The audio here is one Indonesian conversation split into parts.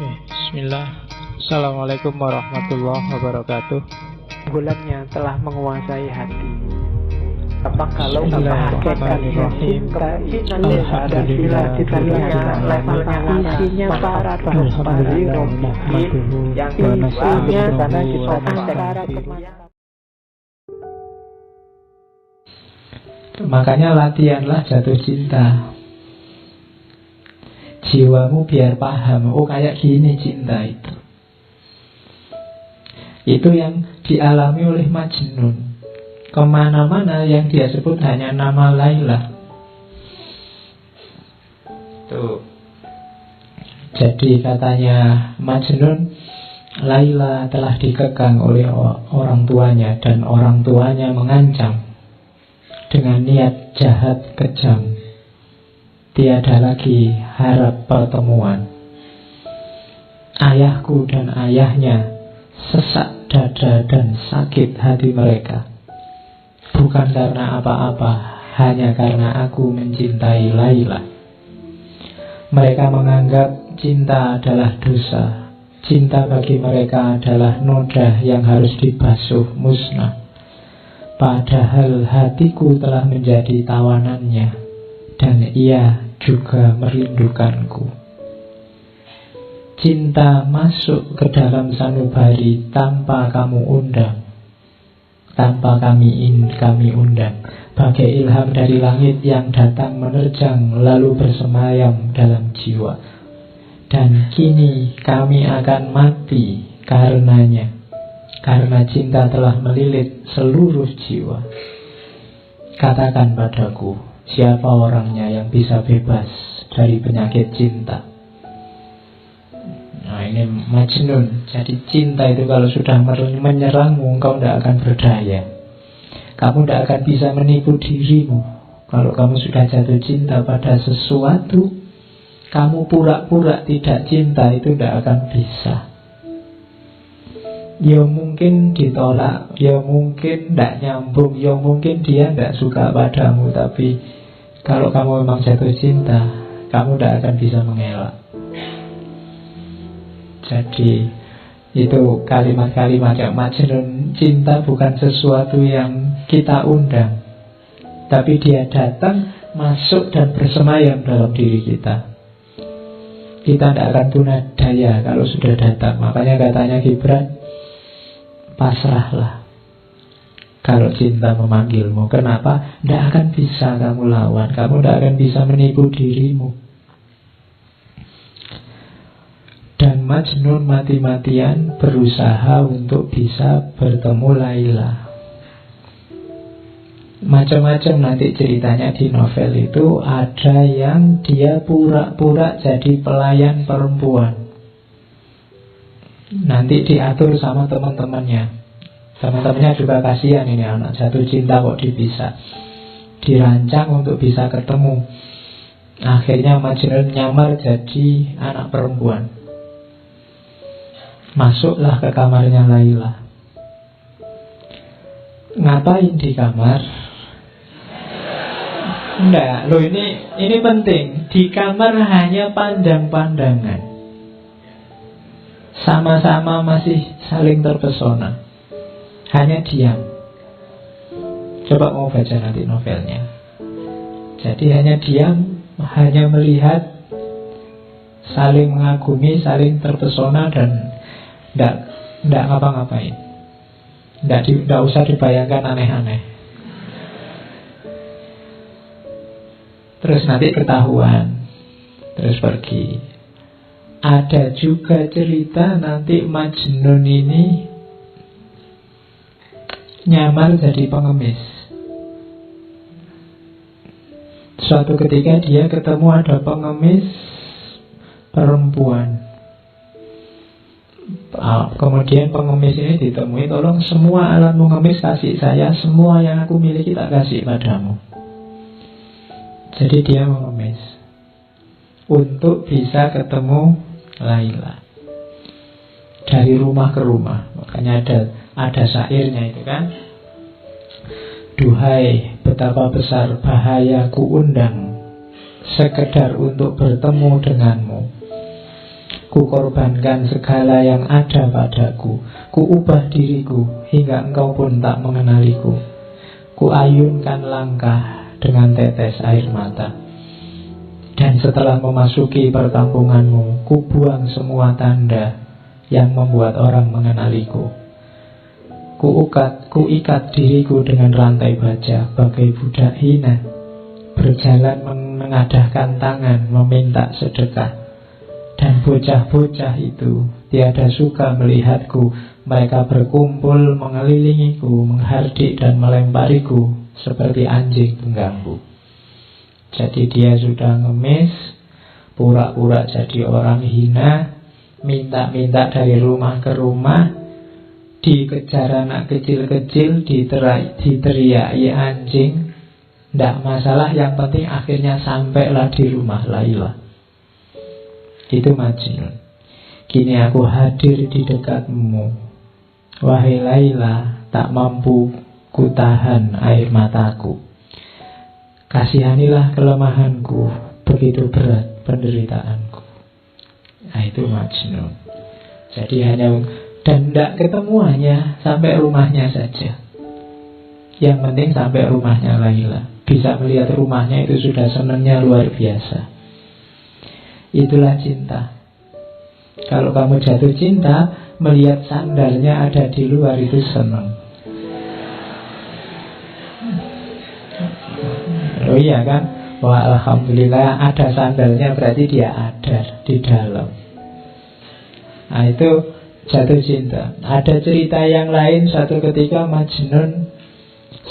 Bismillah. Assalamualaikum warahmatullahi wabarakatuh. Bulannya telah menguasai hati. Apa kalau Bismillahirrahmanirrahim. cinta Alhamdulillah kita lihat levelnya isinya para yang isinya karena kita antara Makanya latihanlah jatuh cinta. Jiwamu biar paham, oh kayak gini cinta itu. Itu yang dialami oleh Majnun. Kemana-mana yang dia sebut hanya nama Laila. Tuh. Jadi katanya Majnun, Laila telah dikekang oleh orang tuanya, dan orang tuanya mengancam dengan niat jahat kejam. Tiada lagi harap pertemuan. Ayahku dan ayahnya sesak dada dan sakit hati mereka. Bukan karena apa-apa, hanya karena aku mencintai Laila. Mereka menganggap cinta adalah dosa. Cinta bagi mereka adalah noda yang harus dibasuh musnah. Padahal hatiku telah menjadi tawanannya, dan ia juga merindukanku. Cinta masuk ke dalam sanubari tanpa kamu undang, tanpa kami undang. Bagai ilham dari langit yang datang menerjang lalu bersemayam dalam jiwa. Dan kini kami akan mati karenanya, karena cinta telah melilit seluruh jiwa. Katakan padaku, siapa orangnya yang bisa bebas dari penyakit cinta? Nah ini Majnun. Jadi cinta itu kalau sudah menyerangmu, engkau tidak akan berdaya. Kamu tidak akan bisa menipu dirimu. Kalau kamu sudah jatuh cinta pada sesuatu, kamu pura-pura tidak cinta, itu tidak akan bisa. Ya mungkin ditolak, ya mungkin tidak nyambung, ya mungkin dia tidak suka padamu. Tapi kalau kamu memang jatuh cinta, kamu tidak akan bisa mengelak. Jadi itu kalimat-kalimat yang Majnun. Cinta bukan sesuatu yang kita undang, tapi dia datang, masuk dan bersemayam dalam diri kita. Kita tidak akan tunadaya kalau sudah datang. Makanya katanya Gibran, pasrahlah kalau cinta memanggilmu. Kenapa? Tidak akan bisa kamu lawan. Kamu tidak akan bisa menipu dirimu. Dan Majnun mati-matian berusaha untuk bisa bertemu Laila. Macam-macam nanti ceritanya di novel itu. Ada yang dia pura-pura jadi pelayan perempuan, nanti diatur sama teman-temannya. Teman-temannya juga kasihan, ini anak jatuh cinta kok dipisah. Dirancang untuk bisa ketemu. Akhirnya Majnun nyamar jadi anak perempuan. Masuklah ke kamarnya Laila. Ngapain di kamar? Enggak, loh ini penting. Di kamar hanya pandang-pandangan. Sama-sama masih saling terpesona. Hanya diam. Coba mau baca nanti novelnya. Jadi hanya diam, hanya melihat, saling mengagumi, saling terpesona, dan tidak ngapa-ngapain. Tidak usah dibayangkan aneh-aneh. Terus nanti ketahuan, terus pergi. Ada juga cerita nanti Majnun ini nyamar jadi pengemis. Suatu ketika dia ketemu ada pengemis perempuan. Kemudian pengemis ini ditemui, tolong semua alatmu ngemis kasih saya, semua yang aku miliki tak kasih padamu. Jadi dia mengemis untuk bisa ketemu Laila. Dari rumah ke rumah. Makanya ada syairnya itu kan. Duhai betapa besar bahaya ku undang, sekedar untuk bertemu denganmu. Ku korbankan segala yang ada padaku. Ku ubah diriku hingga engkau pun tak mengenaliku. Ku ayunkan langkah dengan tetes air mata. Dan setelah memasuki perkampunganmu, ku buang semua tanda yang membuat orang mengenaliku. Ku ikat diriku dengan rantai baja bagai budak hina, berjalan mengadahkan tangan meminta sedekah. Dan bocah-bocah itu tiada suka melihatku. Mereka berkumpul mengelilingiku, menghardik dan melempariku seperti anjing pengganggu. Jadi dia sudah ngemis, pura-pura jadi orang hina, minta-minta dari rumah ke rumah, dikejar anak kecil-kecil, diteriaki anjing. Tidak masalah, yang penting akhirnya sampailah di rumah Laila. Itu Majnun. Kini aku hadir di dekatmu, wahai Laila, tak mampu ku tahan air mataku. Kasihanilah kelemahanku, begitu berat penderitaanku. Nah itu Majnun. Jadi hanya, dan tidak ketemu, hanya sampai rumahnya saja. Yang penting sampai rumahnya Laila. Bisa melihat rumahnya itu sudah senangnya luar biasa. Itulah cinta. Kalau kamu jatuh cinta, melihat sandalnya ada di luar itu senang. Oh iya kan? Wah alhamdulillah ada sandalnya, berarti dia ada di dalam. Nah itu jatuh cinta. Ada cerita yang lain, satu ketika Majnun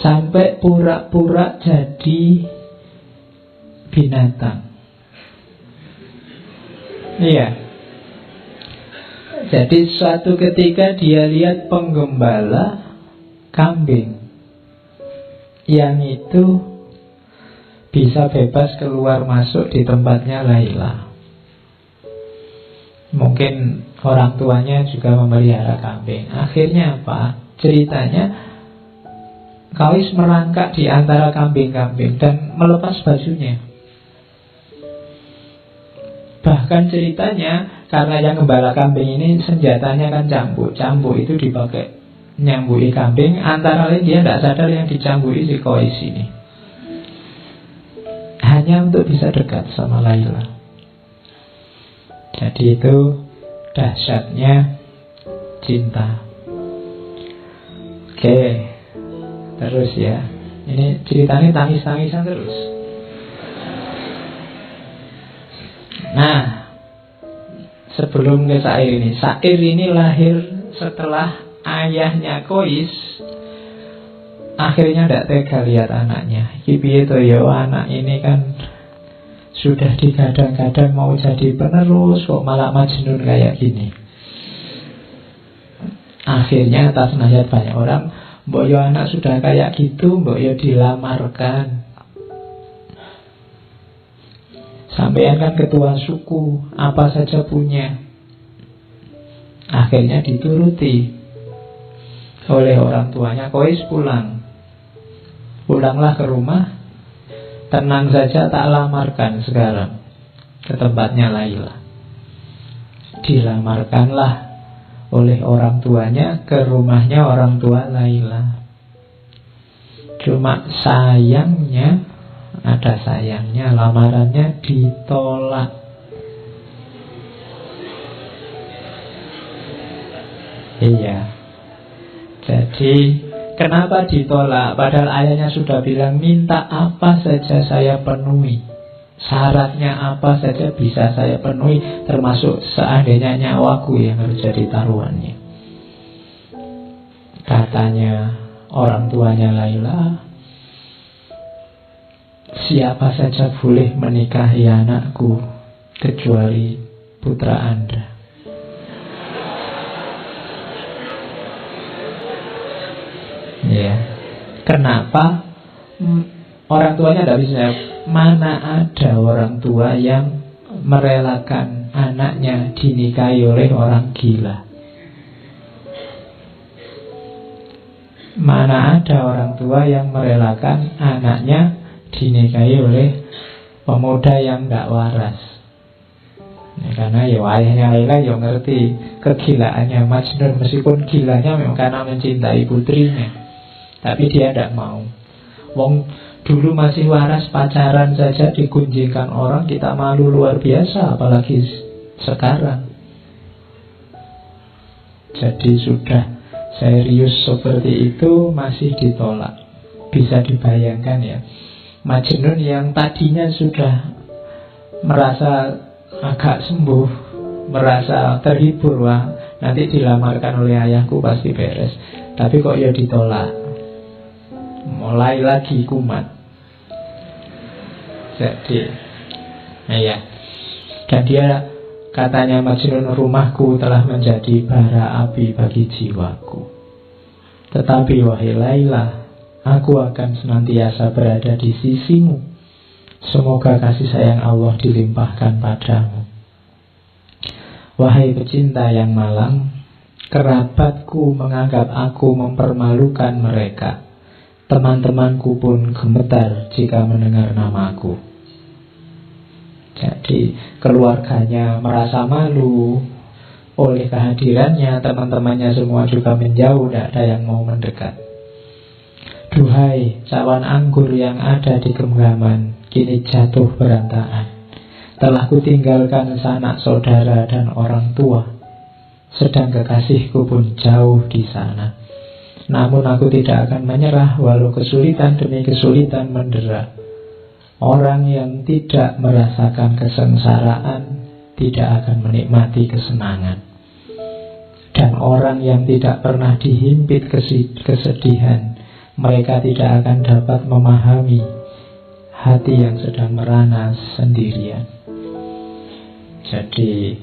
sampai pura-pura jadi binatang. Iya. Jadi suatu ketika dia lihat penggembala kambing yang itu bisa bebas keluar masuk di tempatnya Laila. Mungkin orang tuanya juga memelihara kambing. Akhirnya apa? Ceritanya Kais merangkak di antara kambing-kambing dan melepas bajunya. Bahkan ceritanya, karena yang gembala kambing ini senjatanya kan cambuk. Cambuk itu dipakai nyambui kambing. Antara lain dia tidak sadar yang dicambui si Kais ini. Hanya untuk bisa dekat sama Laila. Jadi itu dahsyatnya cinta. Oke, terus ya. Ini ceritanya tangis-tangisan terus. Nah, sebelum ke syair ini, syair ini lahir setelah ayahnya Kais akhirnya tidak tega lihat anaknya. Piye to ya, anak ini kan sudah digadang-gadang mau jadi penerus, kok malah Majnun kayak gini. Akhirnya atas nasihat banyak orang, mbok yo anak sudah kayak gitu, mbok yo dilamarkan. Sampean kan ketua suku, apa saja punya. Akhirnya dituruti oleh orang tuanya. Kais pulanglah ke rumah. Tenang saja, tak lamarkan sekarang ke tempatnya Laila. Dilamarkanlah oleh orang tuanya ke rumahnya orang tua Laila. Cuma sayangnya, ada sayangnya, lamarannya ditolak. Iya. Jadi kenapa ditolak? Padahal ayahnya sudah bilang, minta apa saja saya penuhi, syaratnya apa saja bisa saya penuhi, termasuk seandainya nyawaku yang harus jadi taruhannya. Katanya orang tuanya Laila, siapa saja boleh menikahi anakku kecuali putra Anda. Ya, kenapa? Orang tuanya tidak bisa. Mana ada orang tua yang merelakan anaknya dinikahi oleh orang gila? Mana ada orang tua yang merelakan anaknya dinikahi oleh pemuda yang tidak waras? Karena ya ayahnya Laila ya ngerti kegilaannya Majnun, meskipun gilanya memang karena mencintai putrinya, tapi dia tidak mau. Wong dulu masih waras, pacaran saja digunjingkan orang, kita malu luar biasa, apalagi sekarang. Jadi sudah serius seperti itu masih ditolak. Bisa dibayangkan ya, Majnun yang tadinya sudah merasa agak sembuh, merasa terhibur, wah nanti dilamarkan oleh ayahku pasti beres, tapi kok ya ditolak. Mulai lagi kumat. Jadi ya, dan dia katanya, Majnun, rumahku telah menjadi bara api bagi jiwaku, tetapi wahai Laila, aku akan senantiasa berada di sisimu. Semoga kasih sayang Allah dilimpahkan padamu. Wahai pecinta yang malang, kerabatku menganggap aku mempermalukan mereka. Teman-temanku pun gemetar jika mendengar namaku. Jadi keluarganya merasa malu oleh kehadirannya, teman-temannya semua juga menjauh, tidak ada yang mau mendekat. Duhai cawan anggur yang ada di genggaman, kini jatuh berantakan. Telah kutinggalkan sanak saudara dan orang tua, sedang kekasihku pun jauh di sana. Namun aku tidak akan menyerah walau kesulitan demi kesulitan mendera. Orang yang tidak merasakan kesengsaraan tidak akan menikmati kesenangan. Dan orang yang tidak pernah dihimpit kesedihan, mereka tidak akan dapat memahami hati yang sedang merana sendirian. Jadi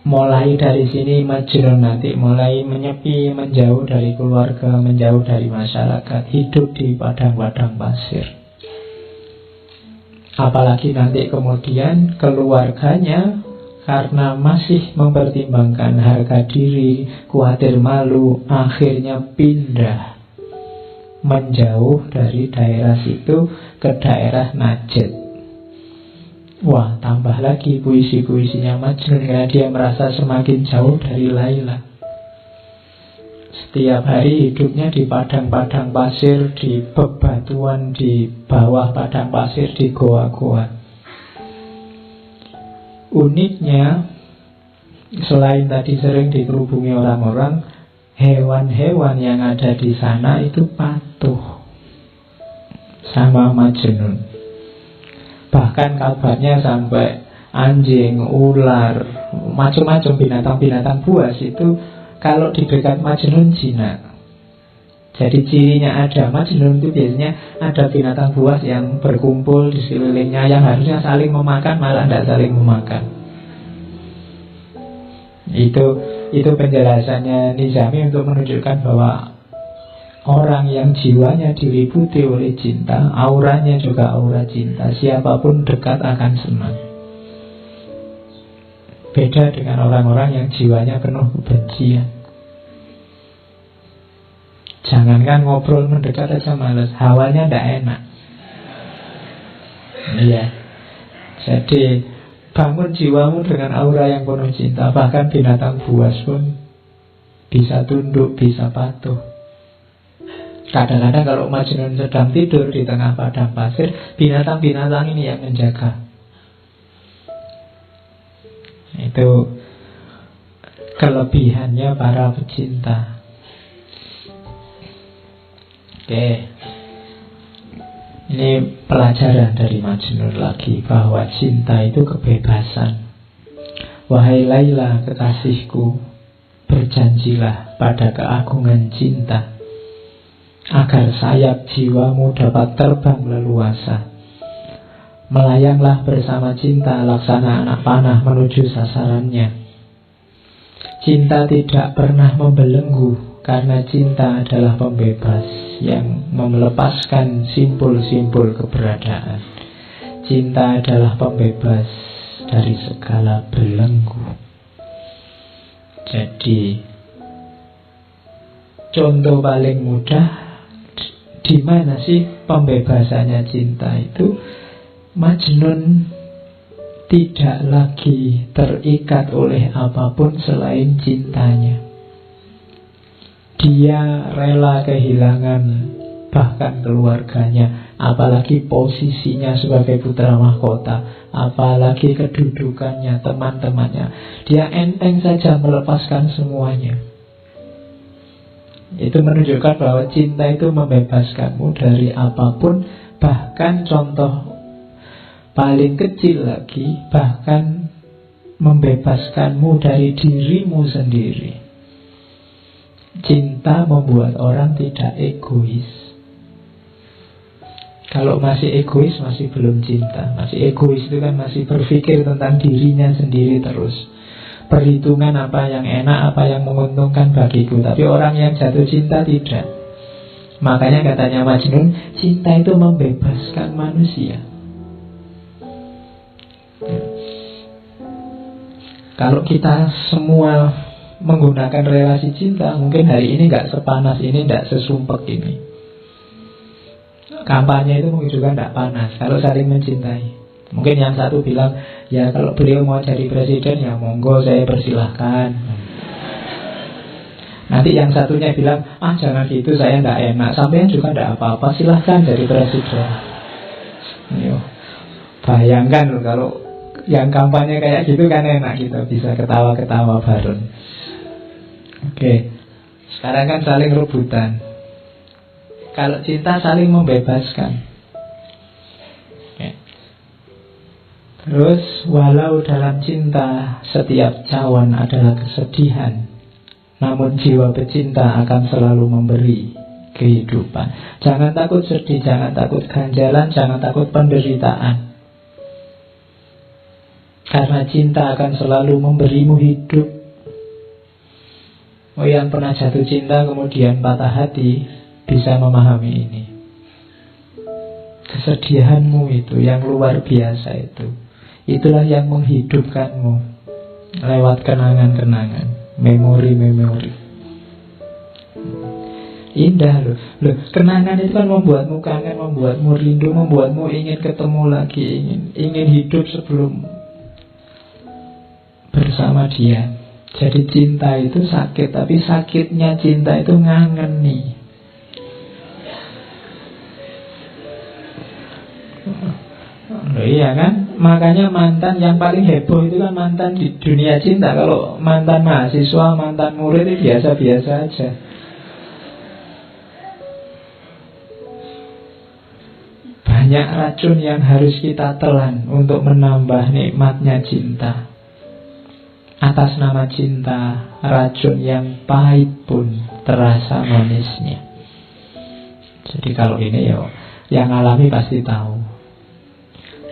mulai dari sini Majnun nanti mulai menyepi, menjauh dari keluarga, menjauh dari masyarakat, hidup di padang-padang pasir. Apalagi nanti kemudian keluarganya karena masih mempertimbangkan harga diri, khawatir malu, akhirnya pindah menjauh dari daerah situ ke daerah Najd. Wah, tambah lagi puisi-puisinya Majnun karena dia merasa semakin jauh dari Laila. Setiap hari hidupnya di padang-padang pasir, di bebatuan, di bawah padang pasir, di goa-goa. Uniknya, selain tadi sering dikerubungi orang-orang, hewan-hewan yang ada di sana itu patuh sama Majnun. Bahkan kabarnya sampai anjing, ular, macam-macam binatang-binatang buas itu kalau di dekat Majnun jinak. Jadi cirinya ada Majnun itu biasanya ada binatang buas yang berkumpul di sekelilingnya, yang harusnya saling memakan malah tidak saling memakan. Itu penjelasannya Nizami untuk menunjukkan bahwa orang yang jiwanya diliputi oleh cinta, auranya juga aura cinta, siapapun dekat akan senang. Beda dengan orang-orang yang jiwanya penuh kebencian. Jangankan ngobrol mendekat aja malas, hawanya tidak enak. Iya. Jadi bangun jiwamu dengan aura yang penuh cinta. Bahkan binatang buas pun bisa tunduk, bisa patuh. Kadang-kadang kalau Majnun sedang tidur di tengah padang pasir, binatang-binatang ini yang menjaga. Itu kelebihannya para pecinta. Oke, ini pelajaran dari Majnun lagi, bahwa cinta itu kebebasan. Wahai Laila kekasihku, berjanjilah pada keagungan cinta, agar sayap jiwamu dapat terbang leluasa. Melayanglah bersama cinta, laksana anak panah menuju sasarannya. Cinta tidak pernah membelenggu, karena cinta adalah pembebas yang melepaskan simpul-simpul keberadaan. Cinta adalah pembebas dari segala belenggu. Jadi contoh paling mudah, di mana sih pembebasannya cinta itu? Majnun tidak lagi terikat oleh apapun selain cintanya. Dia rela kehilangan bahkan keluarganya, apalagi posisinya sebagai putra mahkota, apalagi kedudukannya, teman-temannya. Dia enteng saja melepaskan semuanya. Itu menunjukkan bahwa cinta itu membebaskanmu dari apapun. Bahkan contoh paling kecil lagi, bahkan membebaskanmu dari dirimu sendiri. Cinta membuat orang tidak egois. Kalau masih egois, masih belum cinta. Masih egois itu kan masih berpikir tentang dirinya sendiri terus. Perhitungan apa yang enak, apa yang menguntungkan bagiku. Tapi orang yang jatuh cinta tidak. Makanya katanya Majnun, cinta itu membebaskan manusia. Kalau kita semua menggunakan relasi cinta, mungkin hari ini nggak sepanas ini, nggak sesumpek ini. Kampanye itu mungkin juga nggak panas kalau saling mencintai. Mungkin yang satu bilang, ya kalau beliau mau jadi presiden, ya monggo saya persilahkan. Nanti yang satunya bilang, jangan gitu, saya nggak enak. Sampean juga nggak apa-apa, silahkan jadi presiden. Yo, bayangkan loh kalau yang kampanye kayak gitu kan enak, kita bisa ketawa-ketawa bareng. Oke, sekarang kan saling rebutan. Kalau cinta saling membebaskan. Oke. Terus walau dalam cinta setiap cawan adalah kesedihan, namun jiwa pecinta akan selalu memberi kehidupan. Jangan takut sedih, jangan takut ganjalan, jangan takut penderitaan. Karena cinta akan selalu memberimu hidup. Oh, yang pernah jatuh cinta kemudian patah hati bisa memahami ini. Kesedihanmu itu yang luar biasa itu, itulah yang menghidupkanmu lewat kenangan-kenangan, memori-memori. Indah loh. Kenangan itu kan membuatmu kangen, membuatmu rindu, membuatmu ingin ketemu lagi, ingin hidup sebelum bersama dia. Jadi cinta itu sakit, tapi sakitnya cinta itu ngangeni. Iya kan? Makanya mantan yang paling heboh itu kan mantan di dunia cinta. Kalau mantan mahasiswa, mantan murid itu biasa-biasa aja. Banyak racun yang harus kita telan untuk menambah nikmatnya cinta. Atas nama cinta, racun yang pahit pun terasa manisnya. Jadi kalau ini ya, yang alami pasti tahu.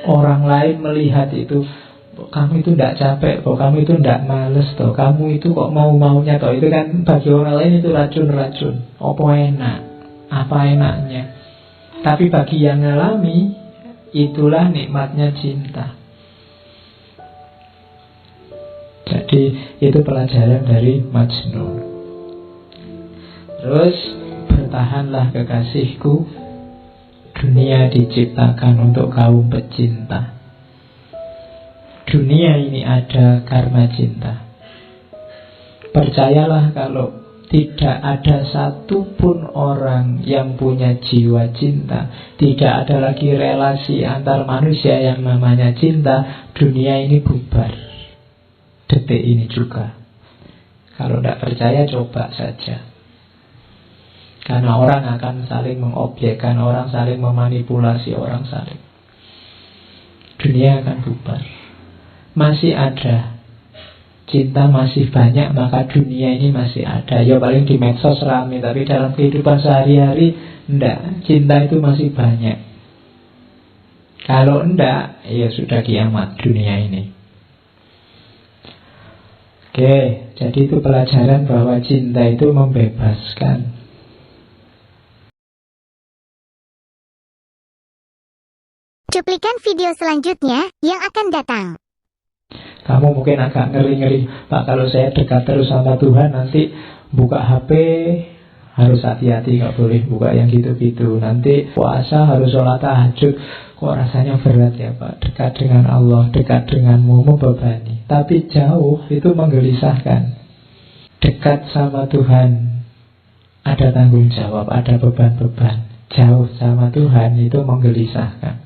Orang lain melihat itu, kamu itu tidak capek, kok kamu itu tidak males, toh kamu itu kok mau-maunya, toh itu kan bagi orang lain itu racun-racun. Apa enak, apa enaknya. Tapi bagi yang ngalami, itulah nikmatnya cinta. Jadi itu pelajaran dari Majnun. Terus, bertahanlah kekasihku, dunia diciptakan untuk kaum pecinta. Dunia ini ada karena cinta. Percayalah kalau tidak ada satupun orang yang punya jiwa cinta, tidak ada lagi relasi antar manusia yang namanya cinta, dunia ini bubar. Detik ini juga. Kalau tidak percaya, coba saja. Karena orang akan saling mengobjekkan, orang saling memanipulasi, orang saling. Dunia akan bubar. Masih ada cinta, masih banyak, maka dunia ini masih ada. Ya paling di medsos rame, tapi dalam kehidupan sehari-hari enggak, cinta itu masih banyak. Kalau enggak, ya sudah kiamat dunia ini. Oke, jadi itu pelajaran bahwa cinta itu membebaskan. Cuplikan video selanjutnya yang akan datang. Kamu mungkin agak ngeri-ngeri, Pak, kalau saya dekat terus sama Tuhan, nanti buka HP Harus hati-hati, gak boleh buka yang gitu-gitu. Nanti puasa harus sholat tahajud, kok rasanya berat ya Pak. Dekat dengan Allah, dekat denganmu, membebani. Tapi jauh itu menggelisahkan. Dekat sama Tuhan ada tanggung jawab, ada beban-beban. Jauh sama Tuhan itu menggelisahkan.